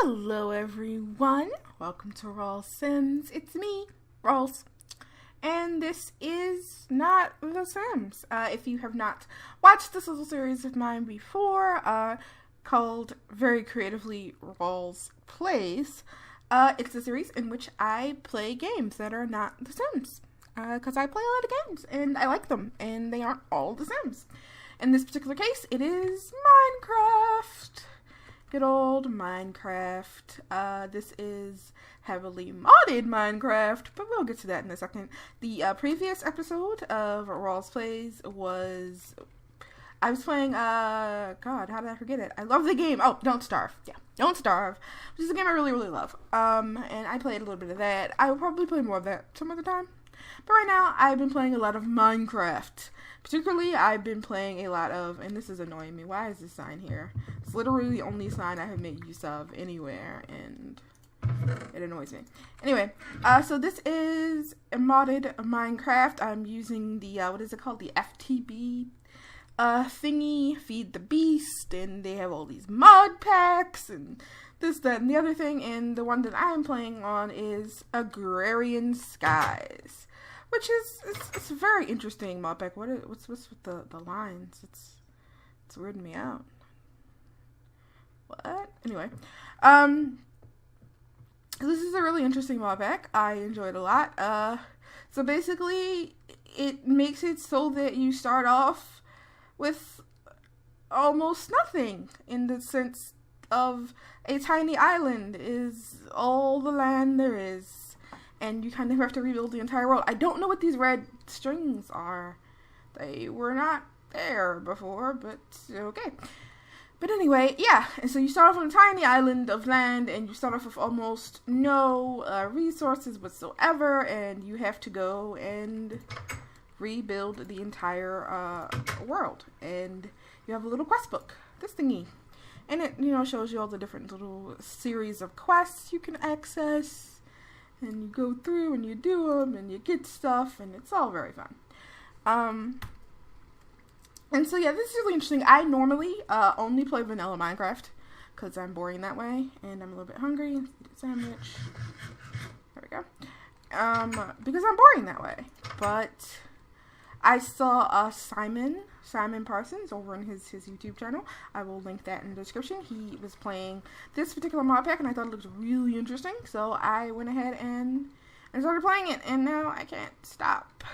Hello everyone, welcome to Rawlesims. It's me, Rawles, and this is not The Sims. If you have not watched this little series of mine before, called very creatively Rawles Plays, it's a series in which I play games that are not The Sims, because I play a lot of games, and I like them, and they aren't all The Sims. In this particular case, it is Minecraft. Good old Minecraft. This is heavily modded Minecraft, but we'll get to that in a second. The previous episode of Rawles Plays was... I was playing, God, how did I forget it? I love the game. Oh, Don't Starve. Yeah, Don't Starve, which is a game I really, really love. And I played a little bit of that. I will probably play more of that some other time. But right now, I've been playing a lot of Minecraft. Particularly, I've been playing a lot of, and this is annoying me, why is this sign here? It's literally the only sign I have made use of anywhere, and it annoys me. Anyway, so this is a modded Minecraft. I'm using the, what is it called? The FTB thingy, Feed the Beast, and they have all these mod packs, and this, that, and the other thing, and the one that I'm playing on is Agrarian Skies. Which is, it's a very interesting mod pack. What's with the lines? It's weirding me out. What? Anyway. This is a really interesting mod pack. I enjoyed it a lot. So basically, it makes it so that you start off with almost nothing, in the sense of a tiny island is all the land there is. And you kind of have to rebuild the entire world. I don't know what these red strings are. They were not there before, but okay. But anyway, yeah. And so you start off on a tiny island of land, and you start off with almost no resources whatsoever, and you have to go and rebuild the entire world. And you have a little quest book, this thingy. And it, shows you all the different little series of quests you can access. And you go through and you do them and you get stuff, and it's all very fun. And so yeah, this is really interesting. I normally only play vanilla Minecraft because I'm boring that way, and I'm a little bit hungry. Let's eat a sandwich. There we go. Because I'm boring that way. But I saw Simon Parsons over on his YouTube channel. I will link that in the description. He was playing this particular mod pack, and I thought it looked really interesting. So I went ahead and started playing it, and now I can't stop.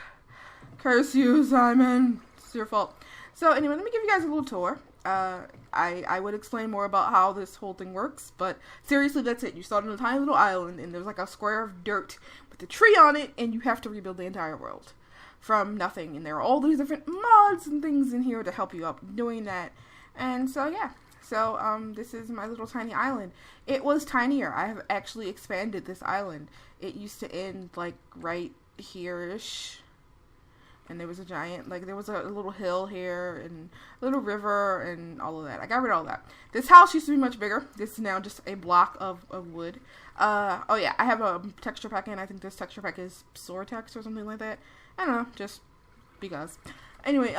Curse you, Simon. It's your fault. So anyway, let me give you guys a little tour. I would explain more about how this whole thing works, but seriously, that's it. You start on a tiny little island, and there's like a square of dirt with a tree on it, and you have to rebuild the entire world from nothing, and there are all these different mods and things in here to help you out doing that. And so yeah, so this is my little tiny island. It was tinier. I have actually expanded this island. It used to end like right here-ish, and there was a giant, like there was a little hill here and a little river and all of that. I got rid of all that. This house used to be much bigger. This is now just a block of wood. Oh yeah, I have a texture pack in. I think this texture pack is Soartex or something like that. I don't know, just because. Anyway,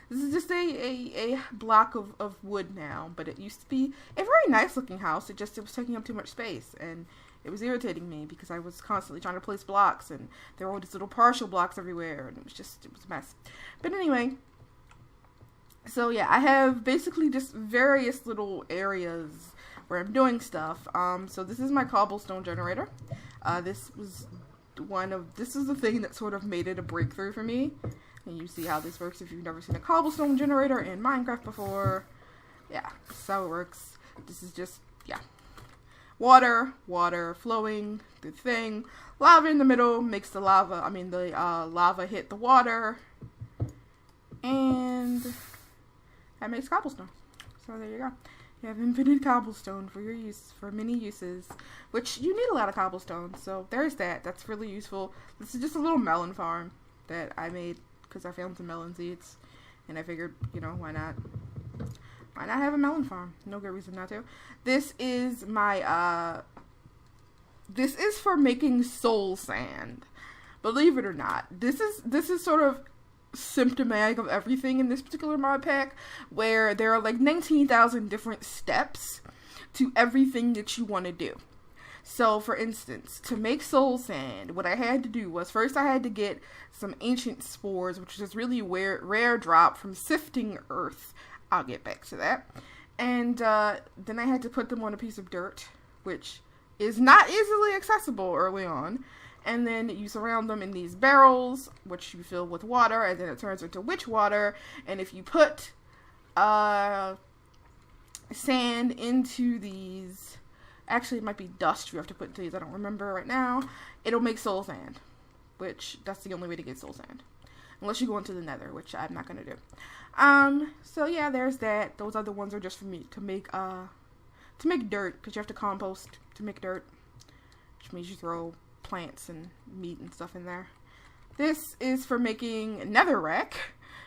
this is just a block of wood now, but it used to be a very nice looking house. It was taking up too much space, and it was irritating me because I was constantly trying to place blocks, and there were all these little partial blocks everywhere, and it was a mess. But anyway, so yeah, I have basically just various little areas where I'm doing stuff. So this is my cobblestone generator. This is the thing that sort of made it a breakthrough for me. And you see how this works if you've never seen a cobblestone generator in Minecraft before. Yeah, that's how it works. This is just, yeah. Water flowing, the thing. Lava in the middle makes the lava hit the water. And that makes cobblestone. So there you go. You have infinite cobblestone for your use, for many uses, which you need a lot of cobblestone, so there's that. That's really useful. This is just a little melon farm that I made because I found some melon seeds, and I figured, why not have a melon farm? No good reason not to. This is my, this is for making soul sand. Believe it or not, this is sort of symptomatic of everything in this particular mod pack, where there are like 19,000 different steps to everything that you want to do. So, for instance, to make soul sand, what I had to do was first I had to get some ancient spores, which is this really rare drop from sifting earth. I'll get back to that. And then I had to put them on a piece of dirt, which is not easily accessible early on. And then you surround them in these barrels, which you fill with water, and then it turns into witch water. And if you put sand into these... Actually, it might be dust you have to put into these. I don't remember right now. It'll make soul sand, which that's the only way to get soul sand. Unless you go into the nether, which I'm not going to do. So yeah, there's that. Those other ones are just for me to make dirt, because you have to compost to make dirt, which means you throw plants and meat and stuff in there. This is for making netherrack.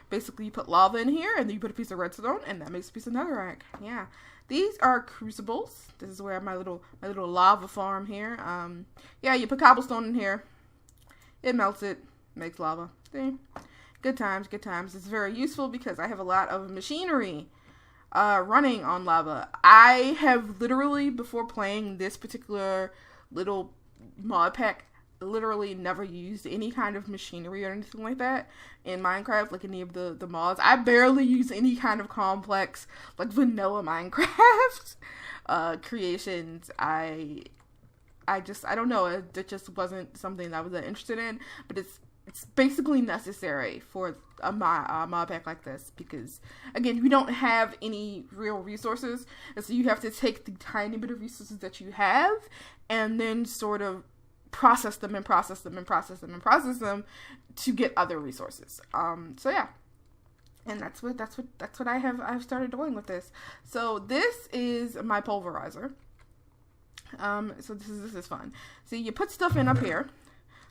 Basically, you put lava in here, and then you put a piece of redstone, and that makes a piece of netherrack. Yeah. These are crucibles. This is where my little lava farm here. Yeah, you put cobblestone in here. It melts it, makes lava. See? Good times, good times. It's very useful because I have a lot of machinery running on lava. I have literally, before playing this particular little mod pack, literally never used any kind of machinery or anything like that in Minecraft, like any of the mods. I barely use any kind of complex, like vanilla Minecraft creations. I don't know, it just wasn't something that I was that interested in, but it's basically necessary for a mod pack like this, because again, you don't have any real resources, and so you have to take the tiny bit of resources that you have and then sort of process them to get other resources. So yeah, and that's what I've started doing with this. So this is my pulverizer. So this is fun. So you put stuff in up here.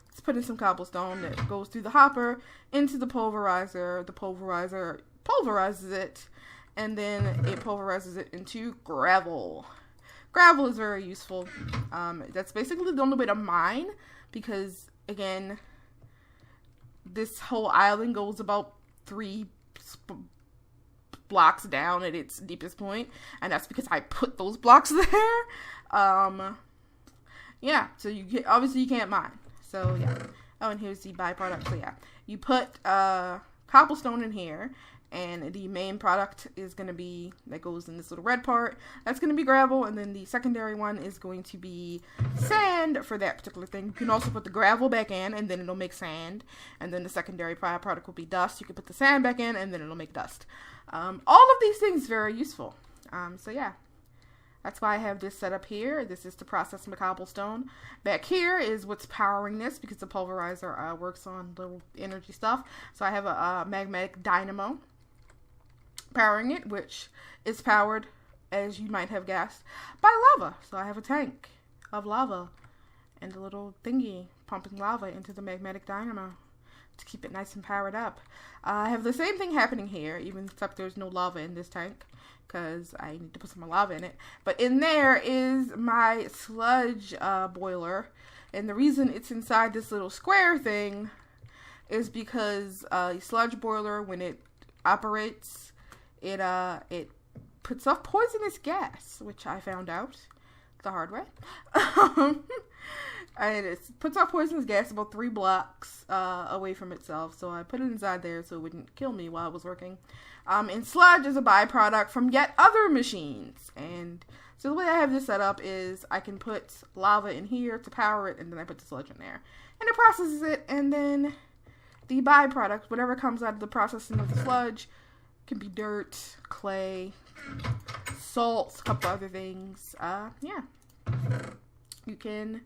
Let's put in some cobblestone that goes through the hopper into the pulverizer. The pulverizer pulverizes it, and then it pulverizes it into gravel. Gravel is very useful. That's basically the only way to mine, because again, this whole island goes about 3 blocks down at its deepest point, and that's because I put those blocks there. Yeah, so obviously you can't mine. So yeah. Oh, and here's the byproduct. So yeah, you put cobblestone in here, and the main product is going to be, that goes in this little red part, that's going to be gravel, and then the secondary one is going to be sand for that particular thing. You can also put the gravel back in, and then it'll make sand, and then the secondary product will be dust. You can put the sand back in, and then it'll make dust. All of these things are very useful. So yeah, that's why I have this set up here. This is to process my cobblestone. Back here is what's powering this, because the pulverizer works on little energy stuff. So I have a magmatic dynamo powering it, which is powered, as you might have guessed, by lava. So I have a tank of lava and a little thingy pumping lava into the magmatic dynamo to keep it nice and powered up. I have the same thing happening here, even except there's no lava in this tank, because I need to put some lava in it. But in there is my sludge boiler, and the reason it's inside this little square thing is because a sludge boiler, when it operates, it puts off poisonous gas, which I found out the hard way. And it puts off poisonous gas about 3 blocks away from itself, so I put it inside there so it wouldn't kill me while I was working. And sludge is a byproduct from yet other machines, and so the way I have this set up is I can put lava in here to power it, and then I put the sludge in there, and it processes it, and then the byproduct, whatever comes out of the processing of the sludge, can be dirt, clay, salts, a couple other things. Yeah. You can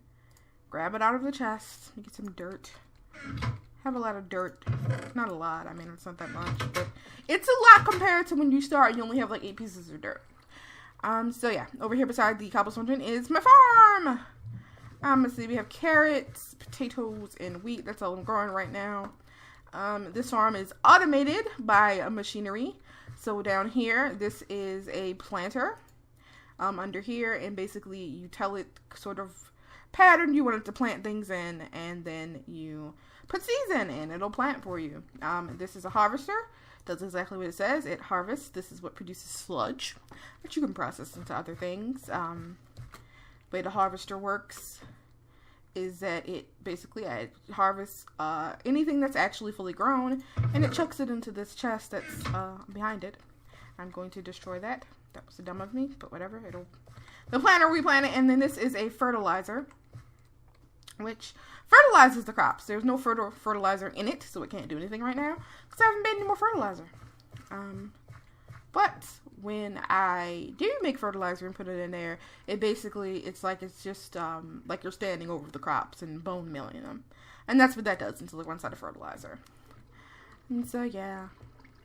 grab it out of the chest, you get some dirt. Have a lot of dirt. Not a lot, I mean, it's not that much, but it's a lot compared to when you start, you only have like 8 pieces of dirt. So yeah, over here beside the cobblestone tin is my farm! Let's see, we have carrots, potatoes, and wheat. That's all I'm growing right now. This farm is automated by machinery. So down here, this is a planter under here, and basically you tell it sort of pattern you want it to plant things in, and then you put seeds in and it'll plant for you. This is a harvester. does exactly what it says. It harvests. This is what produces sludge, which you can process into other things. The way the harvester works is that it basically harvests anything that's actually fully grown, and it chucks it into this chest that's behind it. I'm going to destroy that. That was dumb of me, but whatever. The planter will replant it, and then this is a fertilizer, which fertilizes the crops. There's no fertilizer in it, so it can't do anything right now because I haven't made any more fertilizer. But when I do make fertilizer and put it in there, it's like it's just like you're standing over the crops and bone milling them, and that's what that does until it runs out of fertilizer. And so yeah.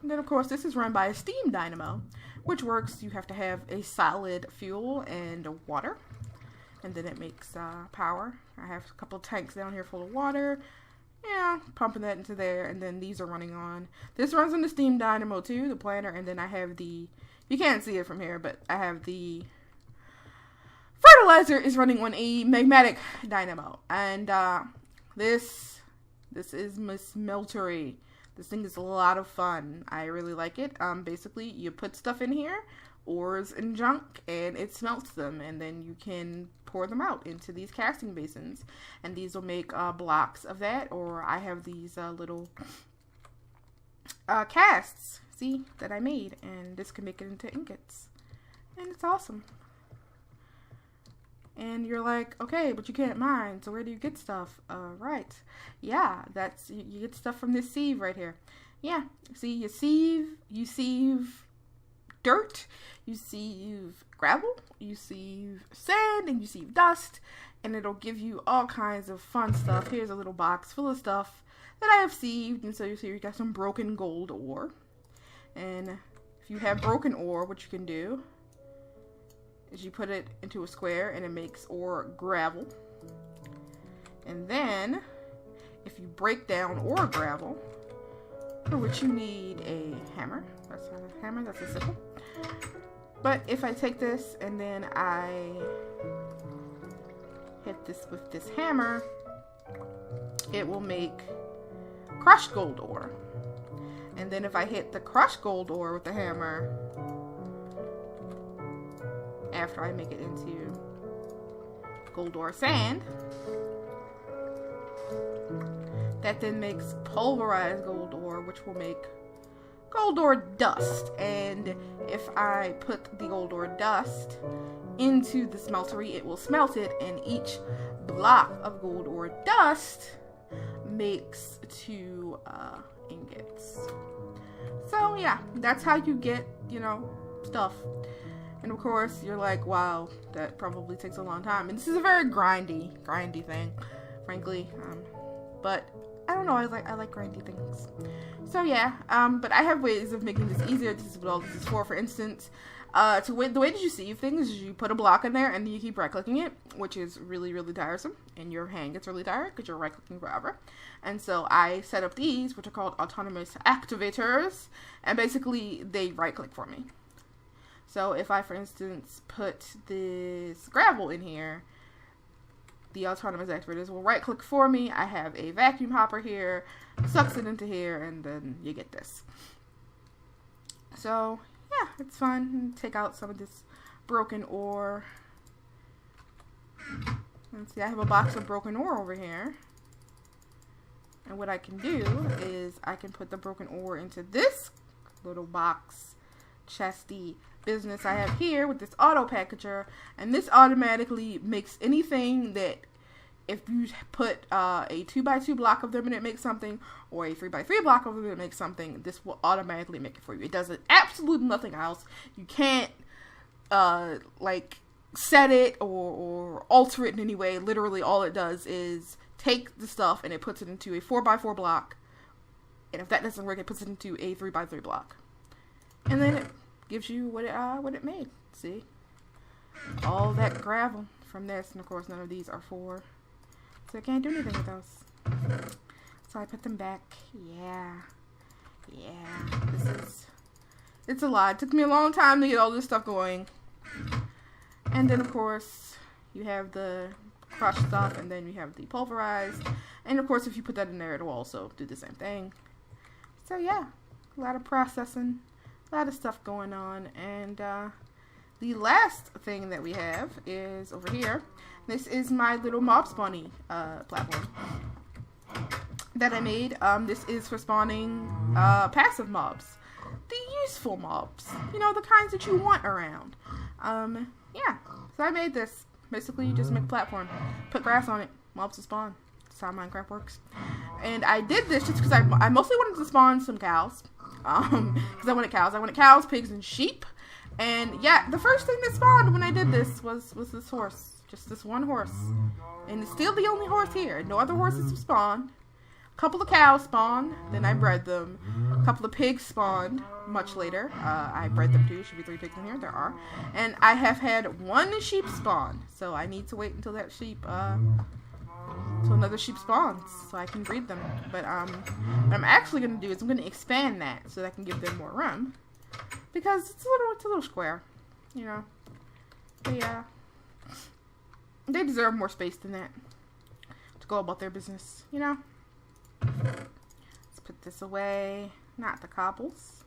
And then of course this is run by a steam dynamo, which works. You have to have a solid fuel and water, and then it makes power. I have a couple of tanks down here full of water. Yeah, pumping that into there, and then these are running on. This runs on the steam dynamo too, the planter, and then I have the, you can't see it from here, but I have the fertilizer is running on a magmatic dynamo, and this is Miss Meltery. This thing is a lot of fun. I really like it. Basically, you put stuff in here, ores and junk, and it smelts them, and then you can pour them out into these casting basins, and these will make blocks of that. Or I have these little casts, see, that I made, and this can make it into ingots, and it's awesome. And you're like, okay, but you can't mine, so where do you get stuff? Right. Yeah, you get stuff from this sieve right here. Yeah, see, you sieve dirt, you sieve gravel, you sieve sand, and you sieve dust, and it'll give you all kinds of fun stuff. Here's a little box full of stuff that I have sieved, and so you see you got some broken gold ore. And if you have broken ore, what you can do is you put it into a square and it makes ore gravel. And then if you break down ore gravel, for which you need a hammer. That's not a hammer, that's a sickle. But if I take this and then I hit this with this hammer, it will make crushed gold ore. And then if I hit the crushed gold ore with the hammer, after I make it into gold ore sand, that then makes pulverized gold ore, which will make gold ore dust. And if I put the gold ore dust into the smeltery, it will smelt it, and each block of gold ore dust makes 2 ingots. So yeah, that's how you get, stuff. And of course, you're like, wow, that probably takes a long time. And this is a very grindy thing, frankly. But I don't know, I like grindy things. So yeah, but I have ways of making this easier. This is what all this is for. For instance, the way that you sieve things is you put a block in there and then you keep right-clicking it, which is really, really tiresome. And your hand gets really tired because you're right-clicking forever. And so I set up these, which are called autonomous activators. And basically, they right-click for me. So if I, for instance, put this gravel in here, the autonomous activators will right-click for me. I have a vacuum hopper here, sucks it into here, and then you get this. So yeah, it's fun. Take out some of this broken ore. And see, I have a box of broken ore over here. And what I can do is I can put the broken ore into this little box, chesty business I have here with this auto packager, and this automatically makes anything that, if you put a 2x2 block of them and it makes something, or a 3x3 block of them and it makes something, this will automatically make it for you. It does absolutely nothing else. You can't like set it or alter it in any way. Literally all it does is take the stuff and it puts it into a 4x4 block, and if that doesn't work, it puts it into a 3x3 block, and then it gives you what it made. See? All that gravel from this, and of course none of these are 4. So I can't do anything with those. So I put them back. Yeah. It's a lot. It took me a long time to get all this stuff going. And then of course you have the crushed stuff, and then you have the pulverized. And of course if you put that in there, it will also do the same thing. So yeah. a lot of processing, a lot of stuff going on. And the last thing that we have is over here. This is my little mob spawning platform that I made. This is for spawning passive mobs. The useful mobs. You know, the kinds that you want around. Yeah. So I made this. Basically, you just make a platform. Put grass on it. Mobs will spawn. That's how Minecraft works. And I did this just because I mostly wanted to spawn some cows. Because I wanted cows. I wanted cows, pigs, and sheep. And yeah, the first thing that spawned when I did this was this horse. Just this one horse. And it's still the only horse here. No other horses have spawned. A couple of cows spawned. Then I bred them. A couple of pigs spawned much later. I bred them too. Should be 3 pigs in here. There are. And I have had 1 sheep spawn. So I need to wait until that sheep, until another sheep spawns so I can breed them. But what I'm actually going to do is I'm going to expand that so that I can give them more room. Because it's a little square. You know. They deserve more space than that to go about their business, you know? Let's put this away. Not the cobbles.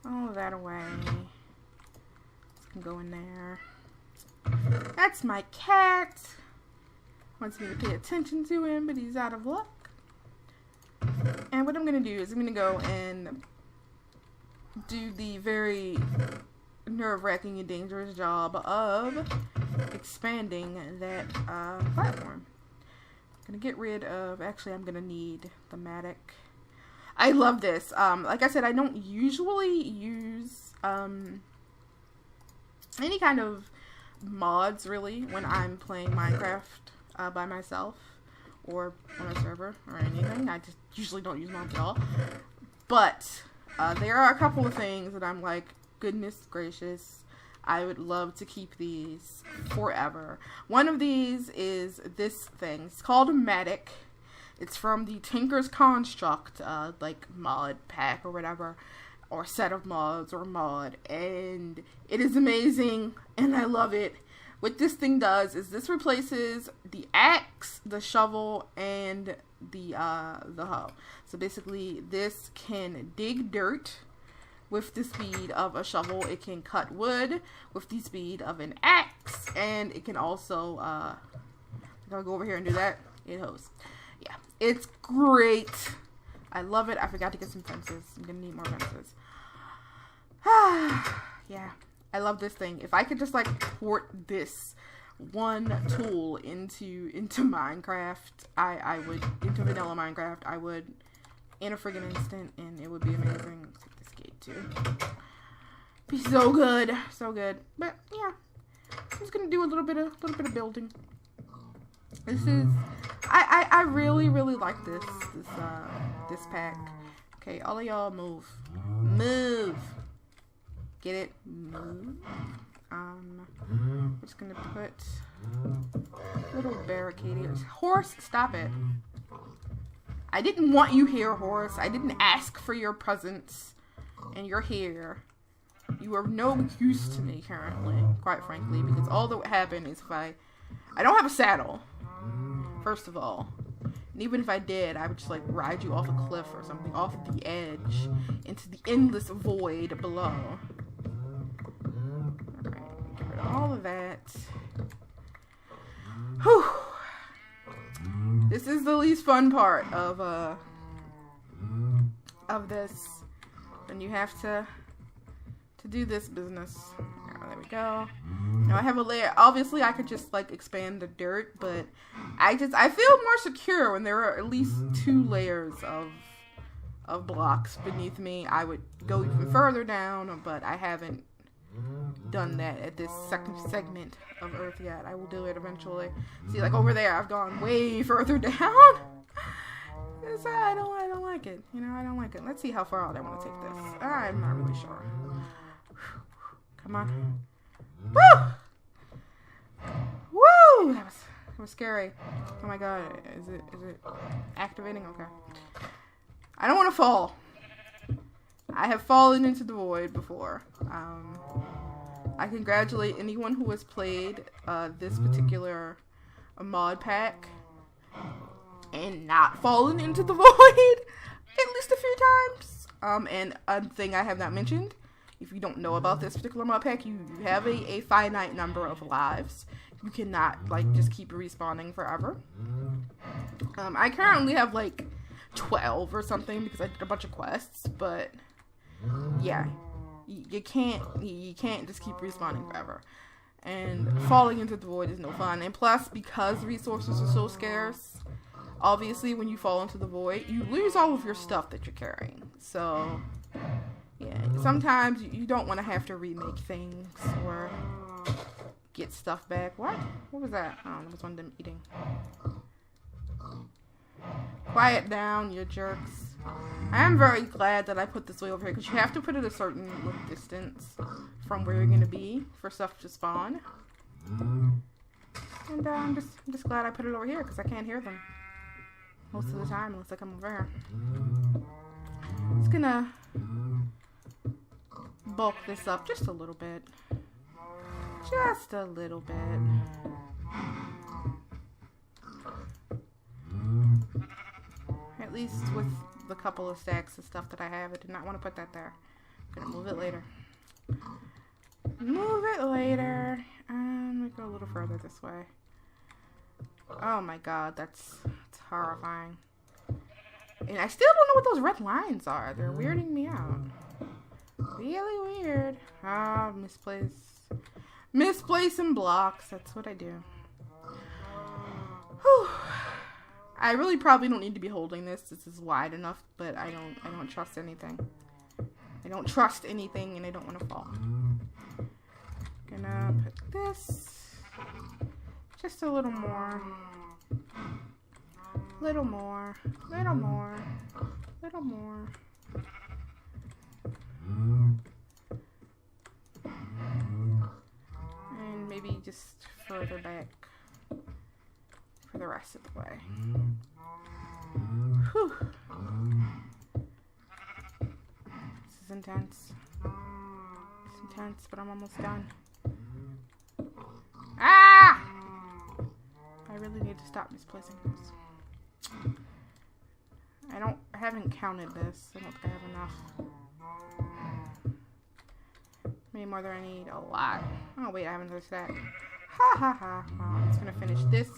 All of that away. This can go in there. That's my cat. Wants me to pay attention to him, but he's out of luck. And what I'm going to do is I'm going to go and do the very nerve-wracking and dangerous job of expanding that platform. I'm gonna get rid of, actually I'm gonna need the mattock. I love this. Like I said, I don't usually use any kind of mods really when I'm playing Minecraft by myself or on a server or anything. I just usually don't use mods at all. But there are a couple of things that I'm like, goodness gracious, I would love to keep these forever. One of these is this thing. It's called a mattock. It's from the Tinker's Construct, like mod pack or whatever, or set of mods or mod, and it is amazing, and I love it. What this thing does is this replaces the axe, the shovel, and the hoe. So basically, this can dig dirt with the speed of a shovel. It can cut wood with the speed of an axe, and it can also, I'm gonna go over here and do that. It hoes. Yeah, it's great. I love it. I forgot to get some fences. I'm gonna need more fences. Yeah, I love this thing. If I could just like port this one tool into Minecraft, I would, into vanilla Minecraft, I would in a friggin' instant, and it would be amazing. Too. Be so good, so good. But yeah, I'm just gonna do a little bit of building. This is, I really like this pack. Okay, all of y'all move, get it, move. I'm just gonna put little barricade here. Horse, stop it. I didn't want you here, horse. I didn't ask for your presence. And you're here. You are no use to me currently, quite frankly, because all that would happen is if I don't have a saddle, first of all. And even if I did, I would just like ride you off a cliff or something, off the edge, into the endless void below. Alright, get rid of all of that. Whew. This is the least fun part of this. And you have to do this business. Oh, there we go. Now I have a layer. Obviously, I could just like expand the dirt, but I feel more secure when there are at least 2 layers of blocks beneath me. I would go even further down, but I haven't done that at this second segment of Earth yet. I will do it eventually. See, like over there, I've gone way further down. I don't like it. You know, I don't like it. Let's see how far out I want to take this. I'm not really sure. Come on. Woo! Woo! That was scary. Oh my god. Is it activating? Okay. I don't want to fall. I have fallen into the void before. I congratulate anyone who has played this particular mod pack and not fallen into the void at least a few times. And a thing I have not mentioned, if you don't know about this particular mod pack, you have a finite number of lives. You cannot, like, just keep respawning forever. I currently have, like, 12 or something because I did a bunch of quests, but yeah, you can't just keep respawning forever. And falling into the void is no fun. And plus, because resources are so scarce, obviously when you fall into the void, you lose all of your stuff that you're carrying. So yeah, sometimes you don't want to have to remake things or get stuff back. What was that? Oh, that was one of them eating. Quiet down, you jerks. I am very glad that I put this way over here, because you have to put it a certain distance from where you're going to be for stuff to spawn. And I'm just glad I put it over here, because I can't hear them most of the time unless I come over here. I'm just going to bulk this up just a little bit. Just a little bit. At least with the couple of stacks of stuff that I have, I did not want to put that there. I'm gonna move it later. Move it later. I'm gonna go a little further this way. Oh my god, that's horrifying. And I still don't know what those red lines are. They're weirding me out. Really weird. Ah, misplacing blocks. That's what I do. Whew. I really probably don't need to be holding this. This is wide enough, but I don't trust anything. I don't trust anything, and I don't want to fall. Gonna put this just a little more. Little more. Little more. Little more. And maybe just further back for the rest of the way. Whew. This is intense. It's intense, but I'm almost done. Ah! I really need to stop misplacing this. I haven't counted this. I don't think I have enough. Maybe more than I need. A lot. Oh wait, I have another stack. Ha ha ha. I'm just gonna finish this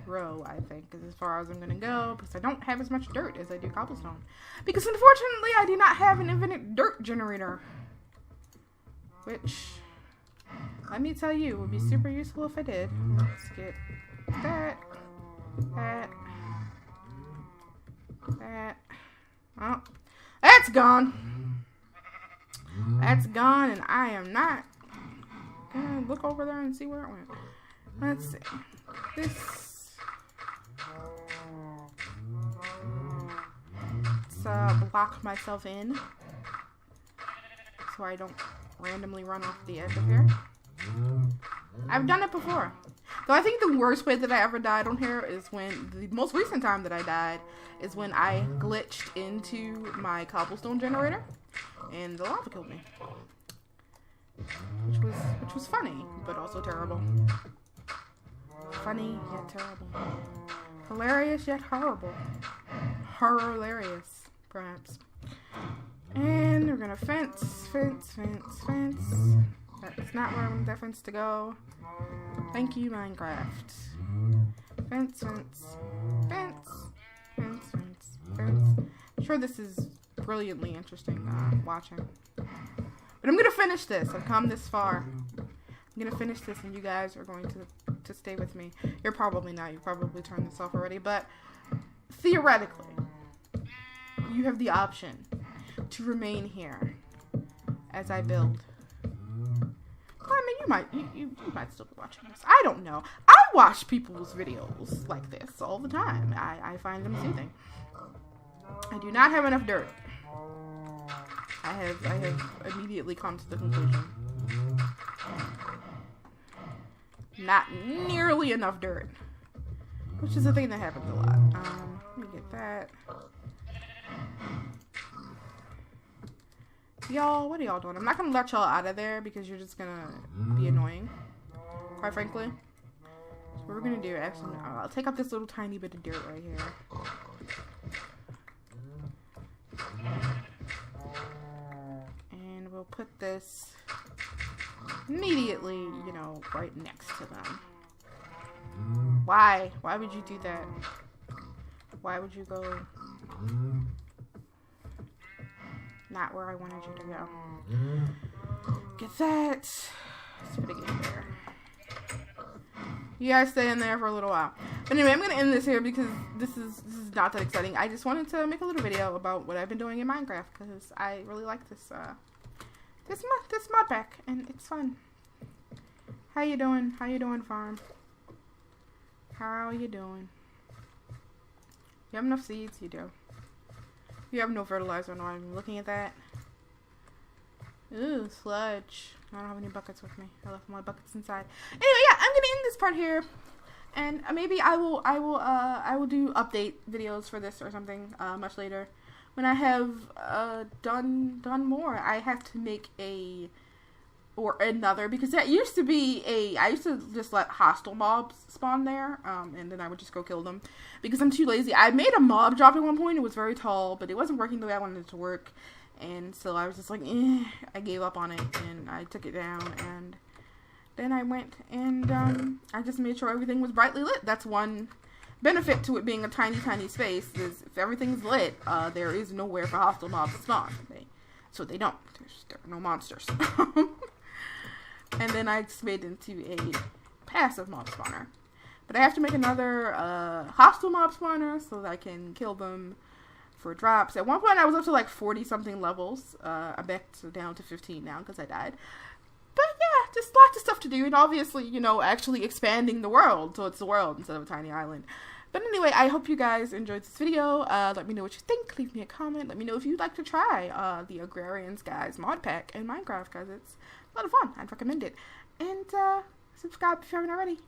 row, I think, is as far as I'm gonna go, because I don't have as much dirt as I do cobblestone. Because unfortunately, I do not have an infinite dirt generator. Which, let me tell you, would be super useful if I did. Let's get that. Oh, that's gone. That's gone, and I am not gonna look over there and see where it went. Let's see. This. Let's block myself in so I don't randomly run off the edge of here. I've done it before. Though I think the worst way that I ever died on here is when, the most recent time that I died is when I glitched into my cobblestone generator and the lava killed me. Which was funny, but also terrible. Funny yet terrible. Hilarious yet horrible. Hilarious, perhaps. And we're gonna fence. That's not where I want that fence to go. Thank you, Minecraft. Fence. I'm sure this is brilliantly interesting watching. But I'm gonna finish this. I've come this far. I'm gonna finish this, and you guys are going to stay with me. You're probably not. You probably turned this off already. But theoretically, you have the option to remain here as I build. I mean, you might still be watching this. I don't know. I watch people's videos like this all the time. I find them soothing. I do not have enough dirt. I have immediately come to the conclusion. Not nearly enough dirt. Which is a thing that happens a lot. Let me get that. Y'all, what are y'all doing? I'm not gonna let y'all out of there because you're just gonna be annoying, quite frankly. So what we're gonna do, actually, I'll take out this little tiny bit of dirt right here. put this immediately, you know, right next to them. Why? Why would you do that? Why would you go not where I wanted you to go? Get that. Let's put it in there. You guys stay in there for a little while. But anyway, I'm gonna end this here because this is not that exciting. I just wanted to make a little video about what I've been doing in Minecraft because I really like this this mod pack and it's fun. How you doing? How you doing, farm? How are you doing? You have enough seeds? You do. You have no fertilizer. No, I'm looking at that. Ooh, sludge. I don't have any buckets with me. I left my buckets inside. Anyway, yeah, I'm gonna end this part here, and maybe I will do update videos for this or something much later when I have done more. I have to make another because that used to be I used to just let hostile mobs spawn there, and then I would just go kill them because I'm too lazy. I made a mob drop at one point. It was very tall, but it wasn't working the way I wanted it to work. And so I was just like, I gave up on it, and I took it down, and then I went, and I just made sure everything was brightly lit. That's one benefit to it being a tiny, tiny space, is if everything's lit, there is nowhere for hostile mobs to spawn. So they don't. There are no monsters. And then I just made it into a passive mob spawner. But I have to make another hostile mob spawner so that I can kill them for drops. At one point I was up to like 40 something levels. I'm back down to 15 now because I died. But yeah, just lots of stuff to do, and obviously, you know, actually expanding the world so it's the world instead of a tiny island. But anyway, I hope you guys enjoyed this video. Let me know what you think. Leave me a comment. Let me know if you'd like to try the Agrarians guys mod pack in Minecraft because it's a lot of fun. I'd recommend it. And subscribe if you haven't already.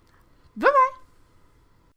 Bye bye.